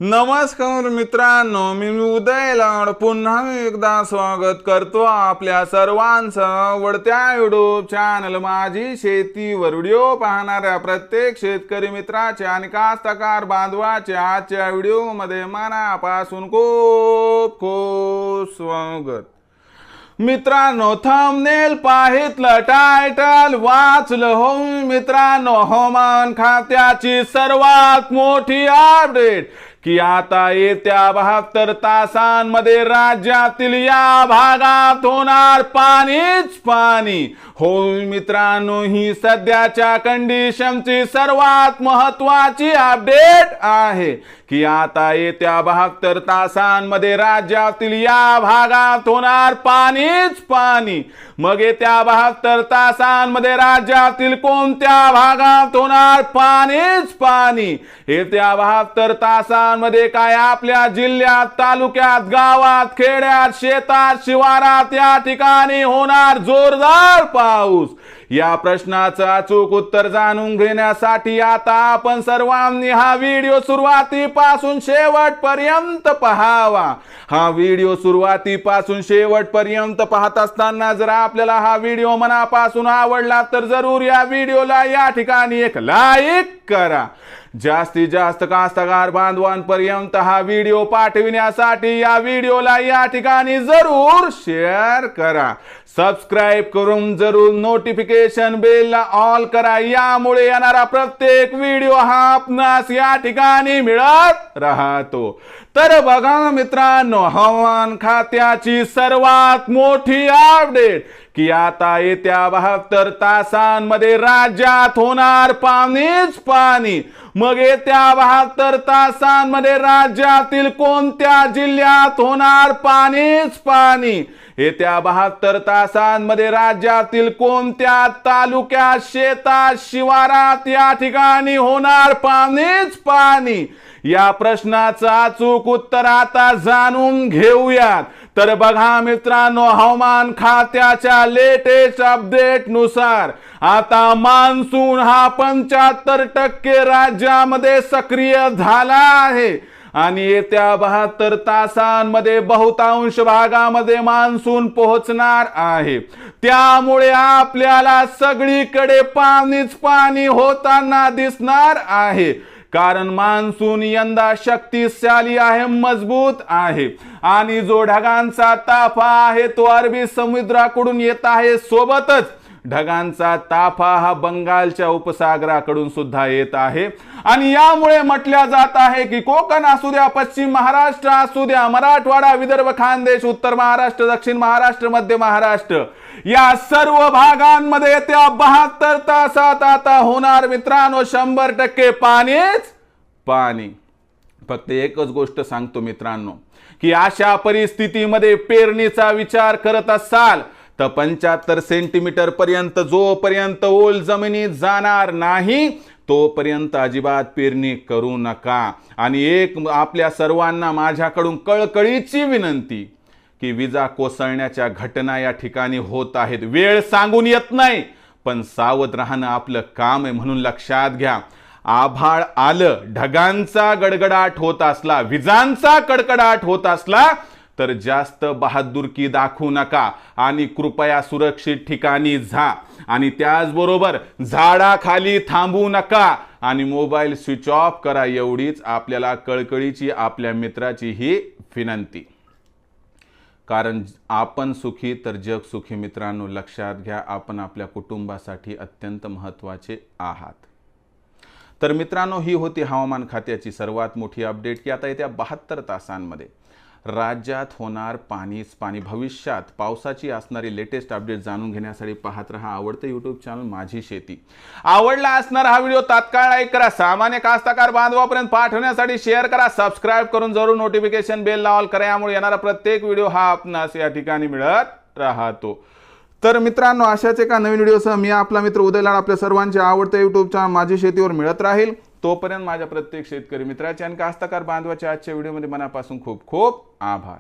नमस्कार मित्रांनो, मी उदय लाड पुन्हा एकदा स्वागत करतो आपल्या सर्वांचं वडत्या युट्यूब चॅनल माझी शेतीवर व्हिडिओ पाहणाऱ्या प्रत्येक शेतकरी मित्राचे आणि कास्तकार बांधवाचे आजच्या व्हिडिओमध्ये मनापासून खूप खूप स्वागत। मित्रांनो, थंबनेल पाहितलं, टायटल वाचलं हो मित्रांनो, हवामान खात्याची सर्वात मोठी अपडेट की आता येत्या 72 तासांमध्ये राज्यातील या भागात होणार पाणीच पाणी। हो मित्रांनो, ही सध्याच्या कंडिशनची सर्वात महत्त्वाची अपडेट आहे की आता येत्या 72 तासांमध्ये राज्यातील या भागात होणार पाणीच पाणी। मग येत्या 72 तासांमध्ये राज्यातील कोणत्या भागात होणार पाणीच पाणी? येत्या 72 तासांमध्ये काय आपल्या जिल्ह्यात, तालुक्यात, गावात, खेड्यात, शेतात, शिवारात या ठिकाणी होणार जोरदार पाऊस? या प्रश्नाचं अचूक उत्तर जाणून घेण्यासाठी आता आपण सर्वांनी हा व्हिडिओ सुरुवातीपासून शेवटपर्यंत पाहावा। हा व्हिडिओ सुरुवातीपासून शेवटपर्यंत पाहत असताना जर आपल्याला हा व्हिडिओ मनापासून आवडला तर जरूर या व्हिडिओला या ठिकाणी एक लाईक करा। जास्तीत जास्त कास्तकार बांधवांपर्यंत हा व्हिडिओ पाठविण्यासाठी या व्हिडिओला या ठिकाणी जरूर शेअर करा। सबस्क्राइब करून जरूर नोटिफिकेशन बेलला ऑल करा, यामुळे येणारा प्रत्येक व्हिडिओ हा आपणास या ठिकाणी मिळत राहतो। तर बघा मित्रांनो, हवामान खात्याची सर्वात मोठी अपडेट की आता येत्या 72 तासांमध्ये राज्यात होणार पाणीच पाणी। मग येत्या 72 तासांमध्ये राज्यातील कोणत्या जिल्ह्यात होणार पाणीच पाणी? येत्या 72 तासांमध्ये राज्यातील कोणत्या तालुक्यात, शेतात, शिवारात या ठिकाणी होणार पाणीच पाणी? या प्रश्नाचं अचूक उत्तर आता जाणून घेऊयात। तर बघा मित्रांनो, हवामान खात्याच्या लेटेस्ट अपडेट नुसार आता मान्सून हा 75% राज्यामध्ये सक्रिय झाला आहे आणि येत्या 72 तासांमध्ये बहुतांश भागामध्ये मान्सून पोहोचणार आहे। त्यामुळे आपल्याला सगळीकडे पाणीच पाणी होताना दिसणार आहे, कारण मान्सून यंदा शक्तिशाली आहे, मजबूत आहे आणि जो ढगांचा ताफा आहे तो अरबी समुद्राकडून येत आहे, सोबतच ढगांचा ताफा हा बंगालच्या उपसागराकडून सुद्धा येत आहे। आणि यामुळे म्हटल्या जात आहे की कोकण असू द्या, पश्चिम महाराष्ट्र असू द्या, मराठवाडा, विदर्भ, खानदेश, उत्तर महाराष्ट्र, दक्षिण महाराष्ट्र, मध्य महाराष्ट्र या सर्व भागांमध्ये येत्या 72 तासात आता होणार मित्रांनो 100% पाणीच पाणी। फक्त एकच गोष्ट सांगतो मित्रांनो की अशा परिस्थितीमध्ये पेरणीचा विचार करत असाल तर 75 सेंटीमीटर पर्यंत जोपर्यंत ओल जमिनीत जाणार नाही तोपर्यंत अजिबात पेरणी करू नका। आणि एक आपल्या सर्वांना माझ्याकडून कळकळीची विनंती की विजा कोसळण्याच्या घटना या ठिकाणी होत आहेत। वेळ सांगून येत नाही, पण सावध राहणं आपलं काम आहे, म्हणून लक्षात घ्या। आभाळ आलं, ढगांचा गडगडाट होत असला, विजांचा कडकडाट होत असला तर जास्त बहादुरकी दाखवू नका आणि कृपया सुरक्षित ठिकाणी जा। आणि त्याचबरोबर झाडाखाली थांबू नका आणि मोबाईल स्विच ऑफ करा, एवढीच आपल्याला कळकळीची आपल्या मित्राची ही विनंती। कारण आपण सुखी तर जग सुखी मित्रांनो, लक्षात घ्या, आपण आपल्या कुटुंबासाठी अत्यंत महत्त्वाचे आहात। तर मित्रांनो, ही होती हवामान खात्याची सर्वात मोठी अपडेट की आता येत्या 72 तासांमध्ये राज्यात होणार पाणीच पाणी। भविष्यात पावसाची असणारी लेटेस्ट अपडेट जाणून घेण्यासाठी पाहत रहा आवडते यूट्यूब चॅनल माझी शेती। आवडला असणार हा व्हिडिओ तात्काळ लाईक करा, सामान्य कास्तकार बांधवापर्यंत पाठवण्यासाठी शेअर करा, सबस्क्राइब करून जरूर नोटिफिकेशन बेल ऑल करा, यामुळे येणारा प्रत्येक व्हिडिओ हा आपणास या ठिकाणी मिळत राहतो। तर मित्रांनो, अशाच एका नवीन व्हिडिओसह मी आपला मित्र उदय लाड आपल्या सर्वांचे आवडते यूट्यूब चॅनल माझी शेतीवर मिळत राहील। तोपर्यंत माझ्या प्रत्येक शेतकरी मित्राचे आणि कास्तकार बांधवाच्या आजच्या व्हिडिओमध्ये मनापासून खूप खूप आभार।